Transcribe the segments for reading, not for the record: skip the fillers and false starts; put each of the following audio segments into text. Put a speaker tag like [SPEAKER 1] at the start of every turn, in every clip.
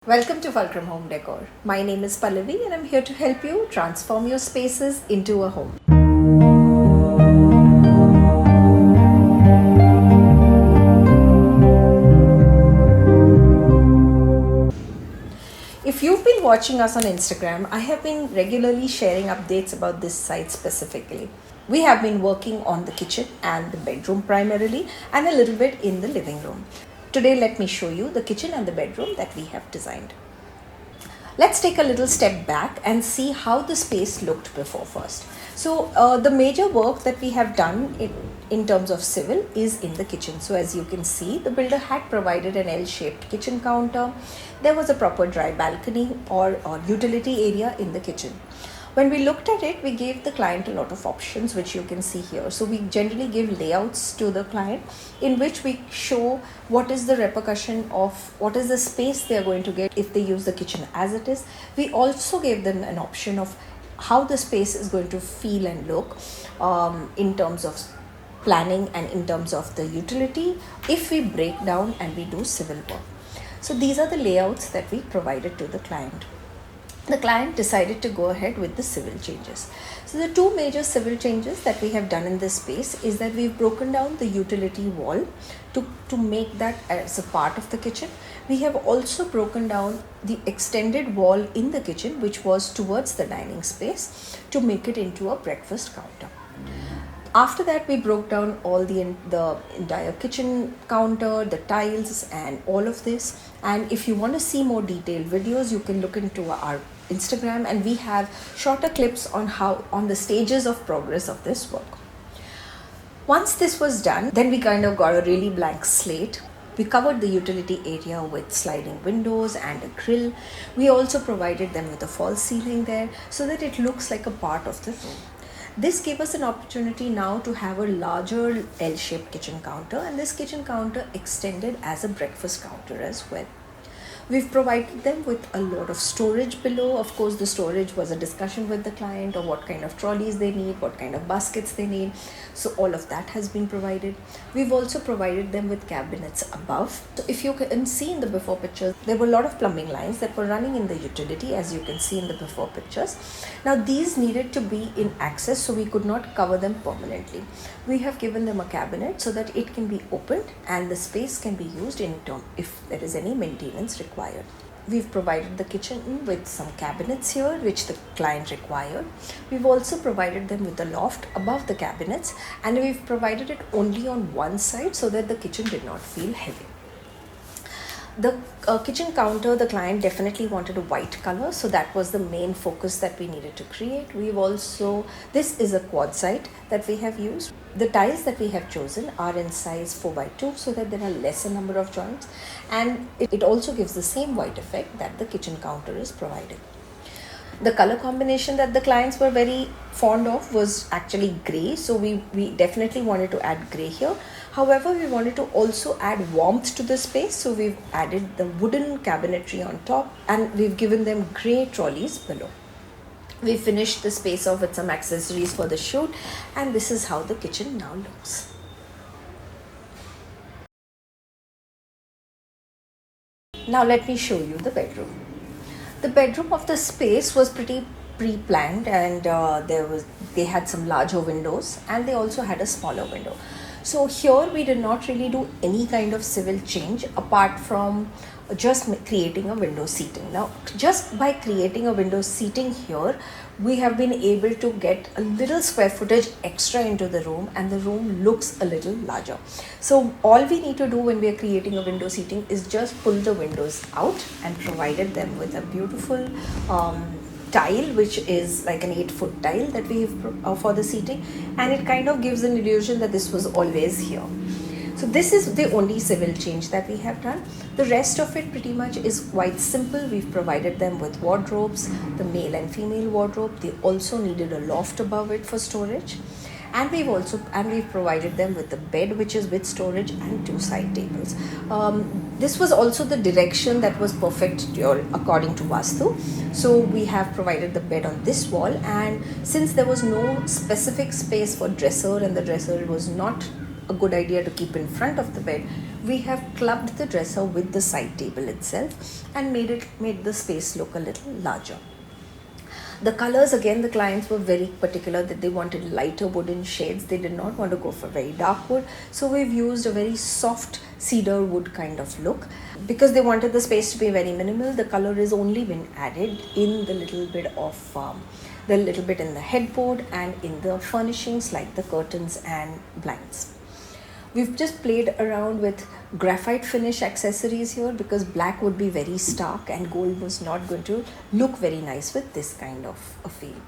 [SPEAKER 1] Welcome to Fulcrum Homedecor. My name is Pallavi and I'm here to help you transform your spaces into a home. If you've been watching us on Instagram, I have been regularly sharing updates about this site specifically. We have been working on the kitchen and the bedroom primarily, and a little bit in the living room. Today, let me show you the kitchen and the bedroom that we have designed. Let's take a little step back and see how the space looked before first. So the major work that we have done in terms of civil is in the kitchen. So as you can see, the builder had provided an L-shaped kitchen counter. There was a proper dry balcony or utility area in the kitchen. When we looked at it, we gave the client a lot of options, which you can see here. So we generally give layouts to the client in which we show what is the repercussion of what is the space they are going to get if they use the kitchen as it is. We also gave them an option of how the space is going to feel and look in terms of planning and in terms of the utility if we break down and we do civil work. So these are the layouts that we provided to the client. The client decided to go ahead with the civil changes. So the two major civil changes that we have done in this space is that we've broken down the utility wall to make that as a part of the kitchen. We have also broken down the extended wall in the kitchen, which was towards the dining space, to make it into a breakfast counter. After that, we broke down all the entire kitchen counter, the tiles and all of this. And if you want to see more detailed videos, you can look into our Instagram, and we have shorter clips on the stages of progress of this work. Once this was done, then we kind of got a really blank slate. We covered the utility area with sliding windows and a grill. We also provided them with a false ceiling there so that it looks like a part of the room. This gave us an opportunity now to have a larger L-shaped kitchen counter, and this kitchen counter extended as a breakfast counter as well. We've provided them with a lot of storage below. Of course, the storage was a discussion with the client of what kind of trolleys they need, what kind of baskets they need. So all of that has been provided. We've also provided them with cabinets above. So if you can see in the before pictures, there were a lot of plumbing lines that were running in the utility, as you can see in the before pictures. Now these needed to be in access, so we could not cover them permanently. We have given them a cabinet so that it can be opened and the space can be used if there is any maintenance required. We've provided the kitchen with some cabinets here, which the client required. We've also provided them with a loft above the cabinets, and we've provided it only on one side so that the kitchen did not feel heavy. The kitchen counter, the client definitely wanted a white color, so that was the main focus that we needed to create. This is a quartzite that we have used. The tiles that we have chosen are in size 4x2 so that there are lesser number of joints, and it also gives the same white effect that the kitchen counter is providing. The color combination that the clients were very fond of was actually grey, so we definitely wanted to add grey here. However, we wanted to also add warmth to the space, so we've added the wooden cabinetry on top and we've given them grey trolleys below. We finished the space off with some accessories for the shoot, and this is how the kitchen now looks. Now let me show you the bedroom. The bedroom of the space was pretty pre-planned, and they had some larger windows and they also had a smaller window. So here we did not really do any kind of civil change apart from just creating a window seating. Now, just by creating a window seating here, we have been able to get a little square footage extra into the room, and the room looks a little larger. So all we need to do when we are creating a window seating is just pull the windows out and provided them with a beautiful tile, which is like an 8-foot tile that we have for the seating, and it kind of gives an illusion that this was always here. So this is the only civil change that we have done. The rest of it pretty much is quite simple. We've provided them with wardrobes, the male and female wardrobe. They also needed a loft above it for storage. And we've provided them with the bed, which is with storage, and 2 side tables. This was also the direction that was perfect according to Vastu. So we have provided the bed on this wall, and since there was no specific space for dresser and the dresser was not a good idea to keep in front of the bed, we have clubbed the dresser with the side table itself and made the space look a little larger. The colors, again, the clients were very particular that they wanted lighter wooden shades. They did not want to go for very dark wood. So we've used a very soft cedar wood kind of look. Because they wanted the space to be very minimal, the color has only been added in the little bit in the headboard and in the furnishings like the curtains and blinds. We've just played around with graphite finish accessories here because black would be very stark and gold was not going to look very nice with this kind of a feel.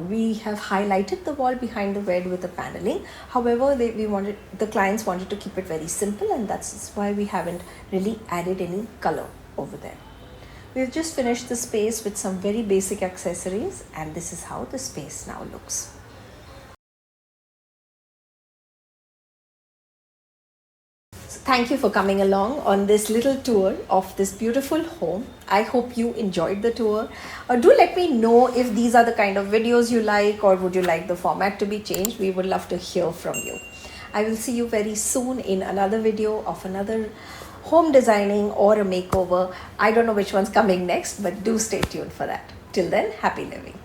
[SPEAKER 1] We have highlighted the wall behind the bed with the paneling. However, the clients wanted to keep it very simple, and that's why we haven't really added any color over there. We've just finished the space with some very basic accessories, and this is how the space now looks. Thank you for coming along on this little tour of this beautiful home. I hope you enjoyed the tour. Do let me know if these are the kind of videos you like, or would you like the format to be changed. We would love to hear from you. I will see you very soon in another video of another home designing or a makeover. I don't know which one's coming next, but do stay tuned for that. Till then, happy living.